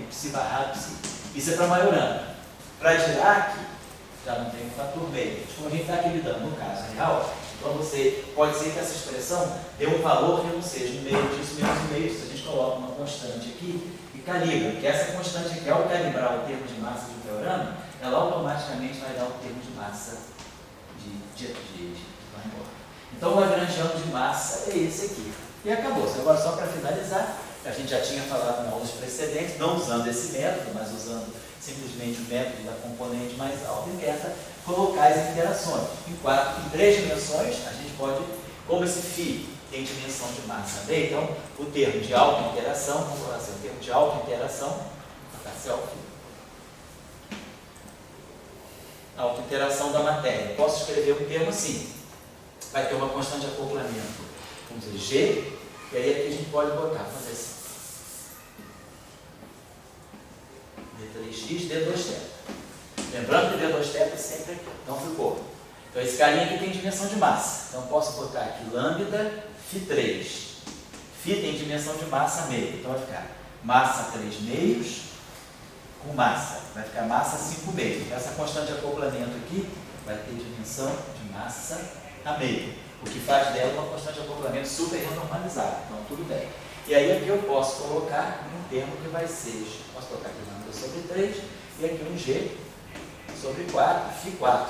psi barrado, psi. Isso é para Majorana. Para Dirac, já não tem um fator meio. Como a gente está aqui lidando no caso real, então você pode ser que essa expressão dê um valor que não seja um meio disso, menos um meio disso. A gente coloca uma constante aqui e calibra, porque essa constante aqui, ao calibrar o termo de massa de um teorema, ela automaticamente vai dar o termo de massa de vai embora. Então o lagrangiano de massa é esse aqui. E acabou. Agora, só para finalizar, a gente já tinha falado em aulas precedentes, não usando esse método, mas usando simplesmente o método da componente mais alta, que é colocar as interações. Em 3 dimensões, a gente pode, como esse φ tem dimensão de massa B, então o termo de alta interação, vamos falar assim, o termo de alta interação, vou botar selfie, alta interação da matéria. Posso escrever um termo assim, vai ter uma constante de acoplamento, vamos dizer G, e aí aqui a gente pode botar, fazer assim, D3x, D2θ. Lembrando que D2θ sempre aqui, não ficou. Então esse carinha aqui tem dimensão de massa. Então eu posso botar aqui lambda φ3. Φ tem dimensão de massa meio. Então vai ficar massa 3 meios com massa. Vai ficar massa 5 meios. Então essa constante de acoplamento aqui vai ter dimensão de massa a meio. O que faz dela uma constante de acoplamento super renormalizada. Então tudo bem. E aí aqui eu posso colocar um termo que vai ser, posso colocar aqui lambda sobre 3 e aqui um G sobre 4, φ4.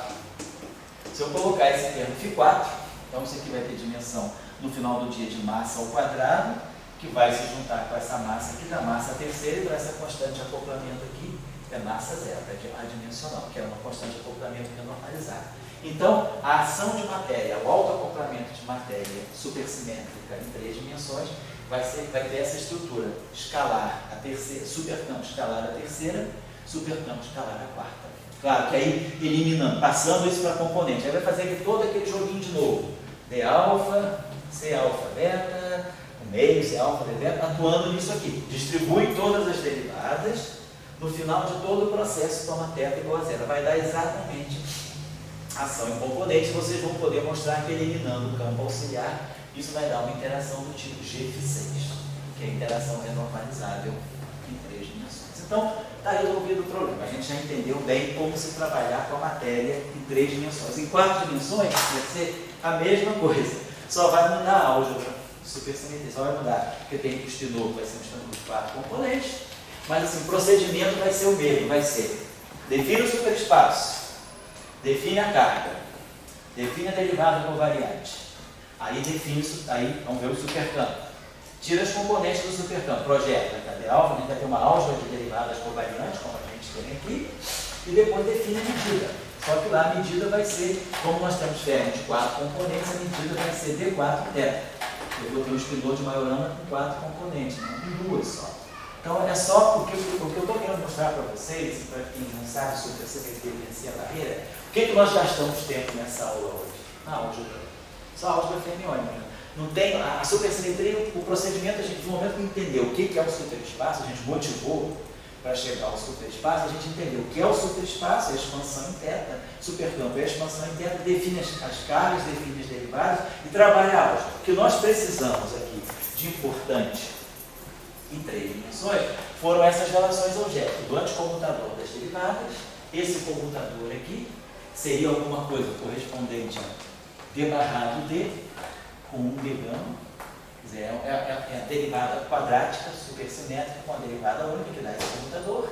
Se eu colocar esse termo φ4, então isso aqui vai ter dimensão no final do dia de massa ao quadrado, que vai se juntar com essa massa aqui da massa terceira, e essa constante de acoplamento aqui é massa zero, é adimensional, que é uma constante de acoplamento renormalizada. Então, a ação de matéria, o autoacoplamento de matéria supersimétrica em 3 dimensões, vai ter essa estrutura escalar a terceira, supercampo escalar a terceira, supercampo escalar a quarta. Claro que aí, eliminando, passando isso para a componente, aí vai fazer aqui todo aquele joguinho de novo. D alfa, C alfa beta, o meio, C alfa, D beta, atuando nisso aqui. Distribui todas as derivadas, no final de todo o processo toma θ igual a zero. Vai dar exatamente a ação em componentes, vocês vão poder mostrar que eliminando o campo auxiliar, isso vai dar uma interação do tipo GF6, que é a interação renormalizável em 3 dimensões. Então, está resolvido o problema. A gente já entendeu bem como se trabalhar com a matéria em 3 dimensões. Em 4 dimensões, vai ser a mesma coisa. Só vai mudar a álgebra supersimetria. Só vai mudar, porque tem o Spinor, vai ser um Spinor de 4 componentes, mas assim, o procedimento vai ser o mesmo. Vai ser, define o superespaço, define a carga, define a derivada covariante. Aí define isso, aí vamos ver o supercampo. Tira as componentes do supercampo, projeta, cadê a alfa? A gente vai ter uma álgebra de derivadas covariantes, como a gente tem aqui, e depois define a medida. Só que lá a medida vai ser, como nós temos ferro de 4 componentes, a medida vai ser D4θ. Eu vou ter um Spinor de Majorana com 4 componentes, não com 2 só. Então é só o que eu estou querendo mostrar para vocês, para quem não sabe sobre a simetria e vencer a barreira, o que nós gastamos tempo nessa aula hoje? Na álgebra. Só a álgebra fermiônica. Não tem a supersimetria, o procedimento, a gente, no momento que entendeu o que é o superespaço, a gente motivou para chegar ao superespaço, a gente entendeu o que é o superespaço, a expansão em θ, supercampo é a expansão em θ, define as cargas, define as derivadas e trabalha a álgebra. O que nós precisamos aqui de importante em 3 dimensões foram essas relações objeto, do anticomutador das derivadas, esse comutador aqui seria alguma coisa correspondente a D barrado D com 1 D gama, quer dizer, é a derivada quadrática supersimétrica com a derivada única que dá esse comutador.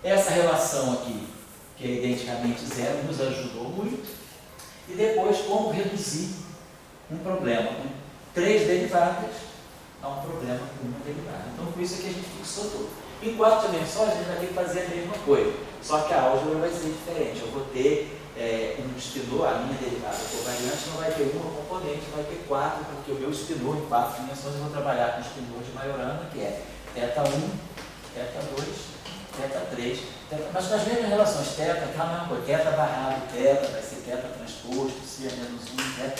Essa relação aqui, que é identicamente zero, nos ajudou muito. E depois, como reduzir um problema com 3 derivadas a um problema com 1 derivada. Então, com isso aqui a gente fixou tudo. Em 4 dimensões, a gente vai ter que fazer a mesma coisa, só que a álgebra vai ser diferente. Eu vou ter um Spinor, a minha derivada covariante não vai ter uma componente, vai ter 4, porque o meu Spinor em 4 dimensões eu vou trabalhar com o Spinor de Majorana, que é θ1, θ2, θ3, mas com as mesmas relações, θ, aquela mesma coisa, θ barrado, θ, vai ser θ transposto, C é menos 1, θ.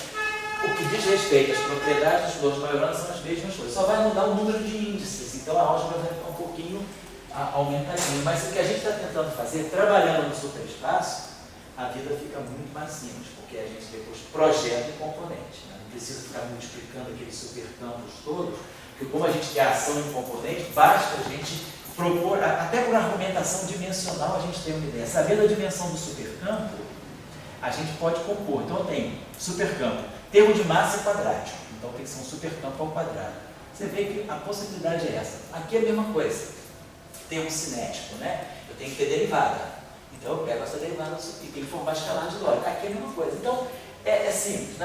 O que diz respeito às propriedades dos Spinor de Majorana são as mesmas coisas, só vai mudar o número de índices, então a álgebra vai ficar um pouquinho aumentadinho, mas o que a gente está tentando fazer, trabalhando no superespaço, a vida fica muito mais simples, porque a gente depois projeta o componente. Né? Não precisa ficar multiplicando aqueles supercampos todos, porque como a gente quer ação em componente, basta a gente propor, até por argumentação dimensional a gente tem uma ideia. Sabendo a dimensão do supercampo, a gente pode compor. Então eu tenho supercampo, termo de massa é quadrático, então tem que ser um supercampo ao quadrado. Você vê que a possibilidade é essa. Aqui é a mesma coisa, termo cinético, né? Eu tenho que ter derivada. Então eu pego essa derivada e tenho que formar escalar de lógica. Aqui é a mesma coisa. Então é simples.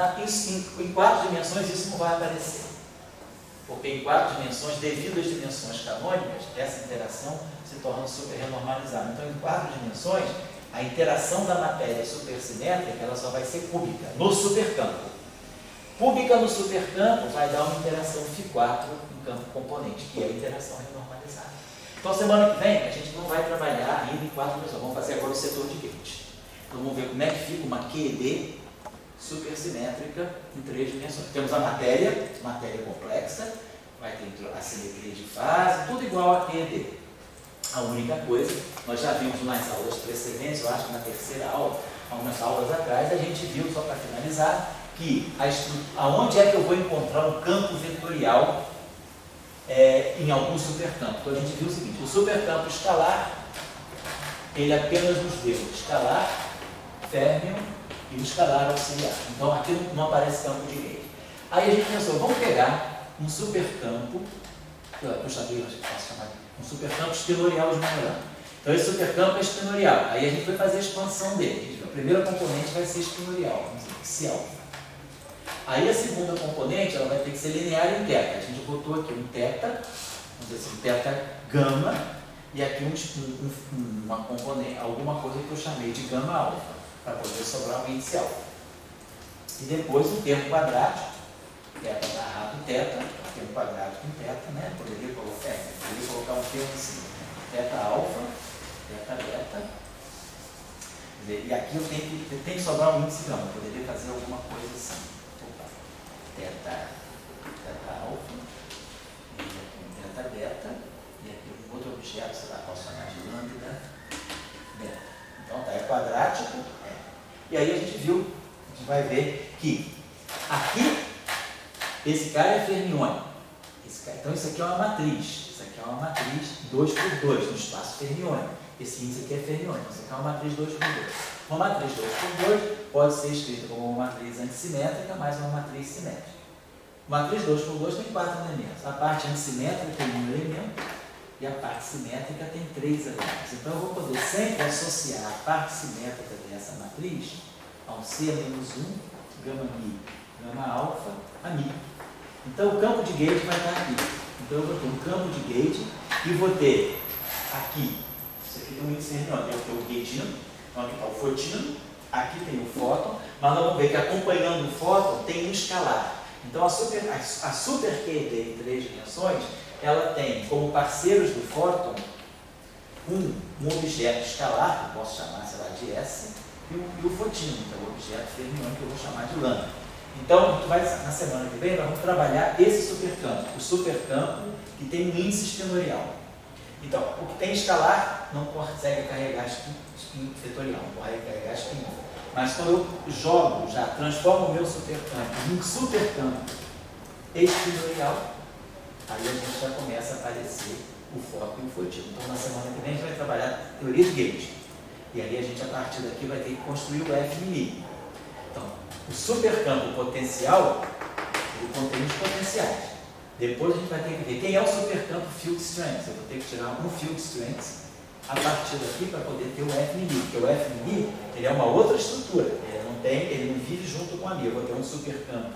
Em 4 dimensões isso não vai aparecer. Porque em 4 dimensões, devido às dimensões canônicas, essa interação se torna super renormalizada. Então, em 4 dimensões, a interação da matéria supersimétrica ela só vai ser cúbica, no supercampo. Cúbica no supercampo vai dar uma interação φ4 em campo componente, que é a interação renormalizada. Então, semana que vem, a gente não vai trabalhar ainda em 4 dimensões. Vamos fazer agora o setor de gate. Então, vamos ver como é que fica uma QED supersimétrica em 3 dimensões. Temos a matéria complexa, vai ter a simetria de fase, tudo igual a QED. A única coisa, nós já vimos nas aulas precedentes, eu acho que na terceira aula, algumas aulas atrás, a gente viu, só para finalizar, que aonde é que eu vou encontrar um campo vetorial em algum supercampo. Então a gente viu o seguinte, o supercampo escalar, ele apenas nos deu escalar, férmion, e o escalar auxiliar. Então aqui não aparece campo de gate. Aí a gente pensou, vamos pegar um supercampo, puxa vida, a gente pode chamar um supercampo estelorial de Majorana. Então esse supercampo é estelorial. Aí a gente vai fazer a expansão dele. A primeira componente vai ser estelorial, vamos dizer, psi-alfa. Aí a segunda componente ela vai ter que ser linear em θ. A gente botou aqui um θ, vamos dizer assim, θ gama, e aqui uma componente, alguma coisa que eu chamei de gama alfa, para poder sobrar um índice alfa. E depois um termo quadrático, θ barrado θ, termo quadrático em θ, né? Poderia colocar um termo assim, θ alfa, θ beta. E aqui eu tenho que sobrar um índice gama, eu poderia fazer alguma coisa assim. Θ alfa, e aqui um θ beta, e aqui um outro objeto, sei lá, posso chamar de lambda beta. Então tá, é quadrático, E aí a gente vai ver que aqui, esse cara é fermiônico. Então isso aqui é uma matriz. Isso aqui é uma matriz 2 por 2 no espaço fermiônico. Esse índice aqui é fermiônico. Isso aqui é uma matriz 2 por 2. Uma matriz 2 por 2 pode ser escrita como uma matriz antissimétrica mais uma matriz simétrica. Matriz 2 por 2 tem 4 elementos. A parte antissimétrica tem 1 elemento e a parte simétrica tem 3 elementos. Então eu vou poder sempre associar a parte simétrica dessa matriz ao C-1, gama mi, gama alfa, a mi. Então o campo de gate vai estar aqui. Então eu vou ter um campo de gate e vou ter aqui, isso aqui tem um índice fermiônico, eu tenho o gatino, então aqui está o fotino, aqui tem o fóton, mas nós vamos ver que acompanhando o fóton tem um escalar. Então a super QED em 3 dimensões, ela tem como parceiros do fóton um objeto escalar, que eu posso chamar, sei lá, de S, e o fotino, que é o objeto fermiônico que eu vou chamar de lambda. Então, na semana que vem, nós vamos trabalhar esse supercampo, o supercampo que tem um índice estelorial. Então, o que tem escalar não consegue carregar espinho vetorial, não consegue carregar espinho. Mas quando eu jogo, já transformo o meu supercampo em um supercampo estelorial, aí a gente já começa a aparecer o fóton e o fotino. Então, na semana que vem, a gente vai trabalhar teoria de gate. E aí a gente, a partir daqui, vai ter que construir o FMI. Então, o supercampo potencial, ele contém os potenciais. Depois a gente vai ter que ver quem é o supercampo field strength. Eu vou ter que tirar um field strength a partir daqui para poder ter o FMI. Porque o FMI, ele é uma outra estrutura. Ele não vive junto com a Mi. Eu vou ter um supercampo.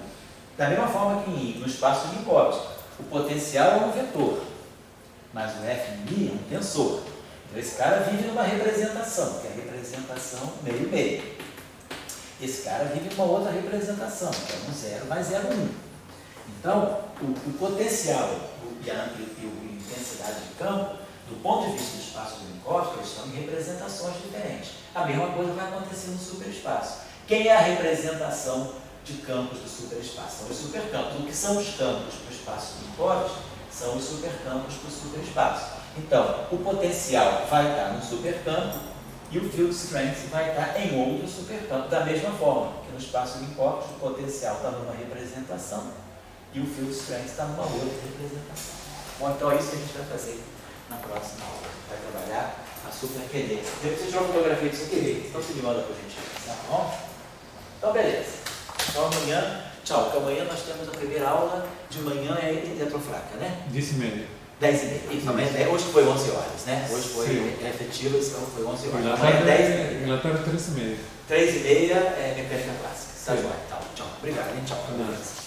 Da mesma forma que no espaço de Minkowski. O potencial é um vetor, mas o FMI é um tensor. Então esse cara vive numa representação, que é a representação meio-meio. Esse cara vive numa outra representação, que é um 0 mais 0,1. Então, o potencial e a intensidade de campo, do ponto de vista do espaço de Minkowski, eles estão em representações diferentes. A mesma coisa vai acontecer no superespaço. Quem é a representação de campos do superespaço? São os supercampos. O que são os campos para o espaço de Minkowski? São os supercampos para o superespaço. Então, o potencial vai estar no supercampo e o field strength vai estar em outro supercampo. Da mesma forma que no espaço de Minkowski, o potencial está numa representação e o field strength está numa outra representação. Bom, então é isso que a gente vai fazer na próxima. próxima aula. Vai trabalhar a superquedência. Depois você tirou fotografia disso aqui, então você me manda por gentileza, tá bom? Então, beleza. Então, amanhã, tchau, porque amanhã nós temos a primeira aula de manhã, é eletrofraca, né? 10h30. 10h30. Então, hoje foi 11 horas, né? Hoje foi efetivo, então foi 11 horas. Amanhã é 10h30. Na tarde, 3h30. 3h30 é mecânica clássica. Tá joia, tá. Tchau. Obrigado, hein? Tchau.